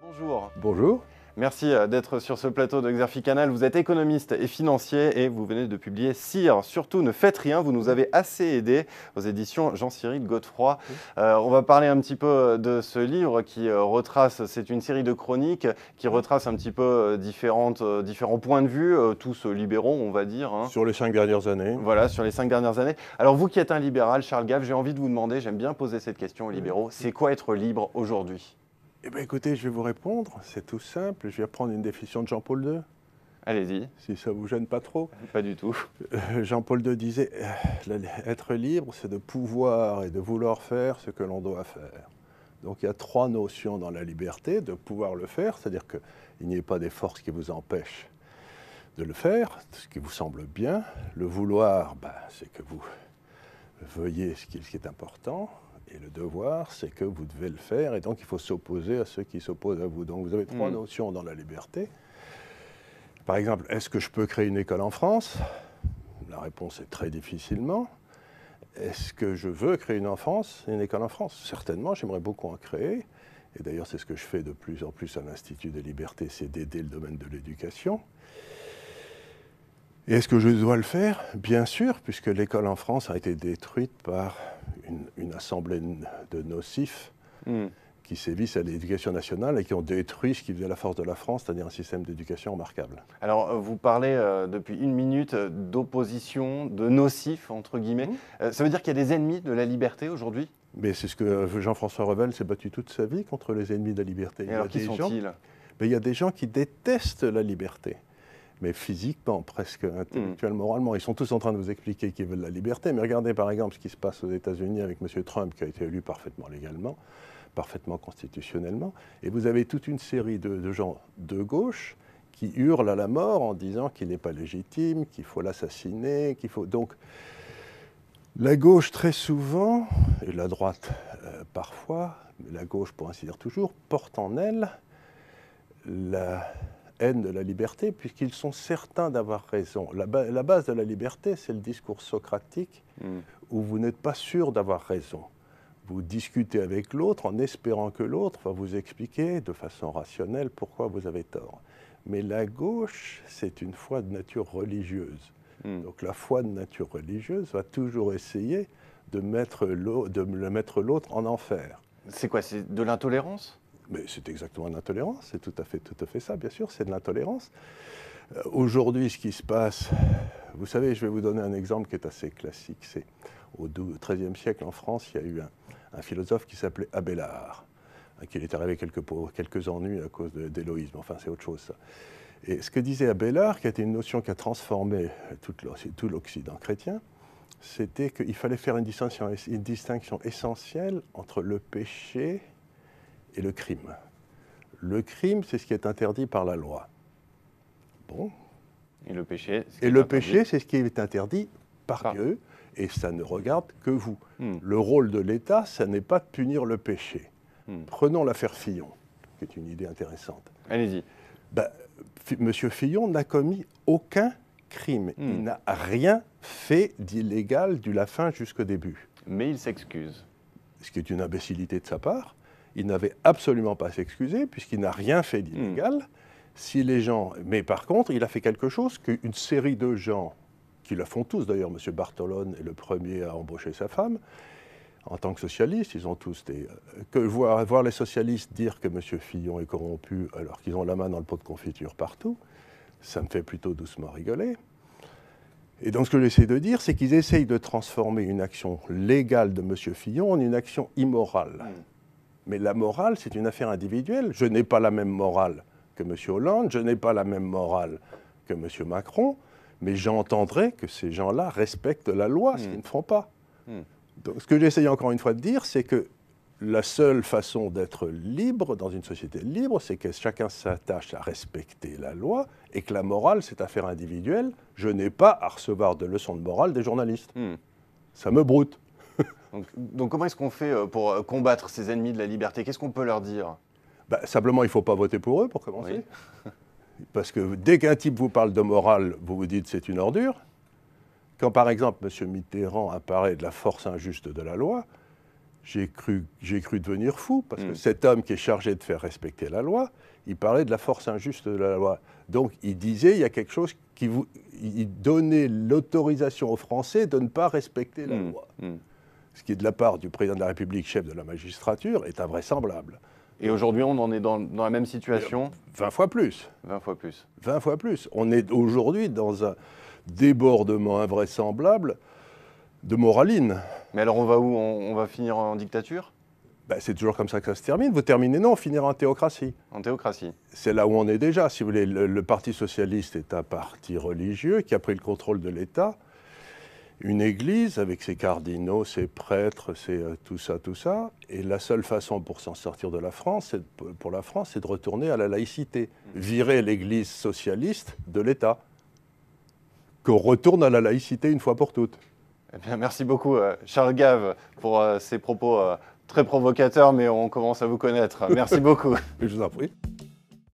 Bonjour. Bonjour. Merci d'être sur ce plateau de Xerfi Canal. Vous êtes économiste et financier et vous venez de publier Sire, surtout ne faites rien. Vous nous avez assez aidé aux éditions Jean-Cyril Godefroy. On va parler un petit peu de ce livre qui retrace, c'est une série de chroniques qui retrace un petit peu différents points de vue, tous libéraux on va dire. Hein. Sur les 5 dernières années. Voilà, sur les 5 dernières années. Alors vous qui êtes un libéral, Charles Gave, j'ai envie de vous demander, j'aime bien poser cette question aux libéraux, c'est quoi être libre aujourd'hui ? Eh bien écoutez, je vais vous répondre, c'est tout simple. Je vais prendre une définition de Jean-Paul II, Allez-y. si ça vous gêne pas trop. Pas du tout. Jean-Paul II disait être libre, c'est de pouvoir et de vouloir faire ce que l'on doit faire. Donc il y a 3 notions dans la liberté, de pouvoir le faire, c'est-à-dire qu'il n'y ait pas des forces qui vous empêchent de le faire, ce qui vous semble bien. Le vouloir, c'est que vous veuillez ce qui est important. Et le devoir, c'est que vous devez le faire, et donc il faut s'opposer à ceux qui s'opposent à vous. Donc vous avez 3 notions dans la liberté. Par exemple, est-ce que je peux créer une école en France? La réponse est très difficilement. Est-ce que je veux créer une école en France? Certainement, j'aimerais beaucoup en créer. Et d'ailleurs, c'est ce que je fais de plus en plus à l'Institut des libertés, c'est d'aider le domaine de l'éducation. Et est-ce que je dois le faire? Bien sûr, puisque l'école en France a été détruite par une assemblée de nocifs qui sévissent à l'éducation nationale et qui ont détruit ce qui faisait la force de la France, c'est-à-dire un système d'éducation remarquable. Alors, vous parlez depuis 1 minute d'opposition, de nocifs, entre guillemets. Ça veut dire qu'il y a des ennemis de la liberté aujourd'hui? Mais c'est ce que Jean-François Revel s'est battu toute sa vie contre les ennemis de la liberté. Et alors, qui sont-ils? Il y a des gens qui détestent la liberté. Mais physiquement, presque intellectuellement, moralement. Ils sont tous en train de vous expliquer qu'ils veulent la liberté. Mais regardez par exemple ce qui se passe aux États-Unis avec M. Trump, qui a été élu parfaitement légalement, parfaitement constitutionnellement. Et vous avez toute une série de gens de gauche qui hurlent à la mort en disant qu'il n'est pas légitime, qu'il faut l'assassiner, qu'il faut... Donc, la gauche très souvent, et la droite parfois, mais la gauche pour ainsi dire toujours, porte en elle la haine de la liberté, puisqu'ils sont certains d'avoir raison. La base de la liberté, c'est le discours socratique, où vous n'êtes pas sûr d'avoir raison. Vous discutez avec l'autre en espérant que l'autre va vous expliquer de façon rationnelle pourquoi vous avez tort. Mais la gauche, c'est une foi de nature religieuse. Donc la foi de nature religieuse va toujours essayer de mettre l'autre en enfer. C'est quoi? C'est de l'intolérance? Mais c'est exactement l'intolérance, c'est tout à fait ça, bien sûr, c'est de l'intolérance. Aujourd'hui, ce qui se passe, vous savez, je vais vous donner un exemple qui est assez classique. C'est au XIIIe siècle en France, il y a eu un philosophe qui s'appelait Abélard, qui est arrivé quelques ennuis à cause d'éloïsme, enfin c'est autre chose ça. Et ce que disait Abélard, qui était une notion qui a transformé tout l'Occident chrétien, c'était qu'il fallait faire une distinction essentielle entre le péché et le crime. Le crime, c'est ce qui est interdit par la loi. Bon. Et le péché, c'est ce qui est interdit par Dieu, et ça ne regarde que vous. Le rôle de l'État, ça n'est pas de punir le péché. Prenons l'affaire Fillon, qui est une idée intéressante. Allez-y. Monsieur Fillon n'a commis aucun crime. Il n'a rien fait d'illégal du la fin jusqu'au début. Mais il s'excuse. Ce qui est une imbécilité de sa part. Il n'avait absolument pas à s'excuser, puisqu'il n'a rien fait d'illégal. Si les gens... Mais par contre, il a fait quelque chose qu'une série de gens, qui le font tous d'ailleurs, M. Bartolone est le premier à embaucher sa femme, en tant que socialiste, ils ont tous des... voir les socialistes dire que M. Fillon est corrompu alors qu'ils ont la main dans le pot de confiture partout, ça me fait plutôt doucement rigoler. Et donc ce que j'essaie de dire, c'est qu'ils essayent de transformer une action légale de M. Fillon en une action immorale. Mais la morale, c'est une affaire individuelle. Je n'ai pas la même morale que M. Hollande, je n'ai pas la même morale que M. Macron, mais j'entendrai que ces gens-là respectent la loi, ce qu'ils ne font pas. Donc, ce que j'essaye encore une fois de dire, c'est que la seule façon d'être libre dans une société libre, c'est que chacun s'attache à respecter la loi et que la morale, c'est affaire individuelle. Je n'ai pas à recevoir de leçons de morale des journalistes. Ça me broute. Donc comment est-ce qu'on fait pour combattre ces ennemis de la liberté? Qu'est-ce qu'on peut leur dire? Simplement, il ne faut pas voter pour eux, pour commencer. Oui. Parce que dès qu'un type vous parle de morale, vous vous dites c'est une ordure. Quand par exemple M. Mitterrand a parlé de la force injuste de la loi, j'ai cru devenir fou, parce que cet homme qui est chargé de faire respecter la loi, il parlait de la force injuste de la loi. Donc il disait, il y a quelque chose il donnait l'autorisation aux Français de ne pas respecter la loi. Ce qui, de la part du président de la République, chef de la magistrature, est invraisemblable. Et aujourd'hui, on en est dans la même situation 20 fois plus. 20 fois plus. 20 fois plus. On est aujourd'hui dans un débordement invraisemblable de moraline. Mais alors on va où? On va finir en dictature? C'est toujours comme ça que ça se termine. Vous terminez, non, on finira en théocratie. En théocratie. C'est là où on est déjà. Si vous voulez, le Parti socialiste est un parti religieux qui a pris le contrôle de l'État. Une église avec ses cardinaux, ses prêtres, tout ça. Et la seule façon pour s'en sortir de la France, pour la France, c'est de retourner à la laïcité. Virer l'église socialiste de l'État. Qu'on retourne à la laïcité une fois pour toutes. Eh bien, merci beaucoup, Charles Gave, pour ces propos très provocateurs, mais on commence à vous connaître. Merci beaucoup. Je vous en prie.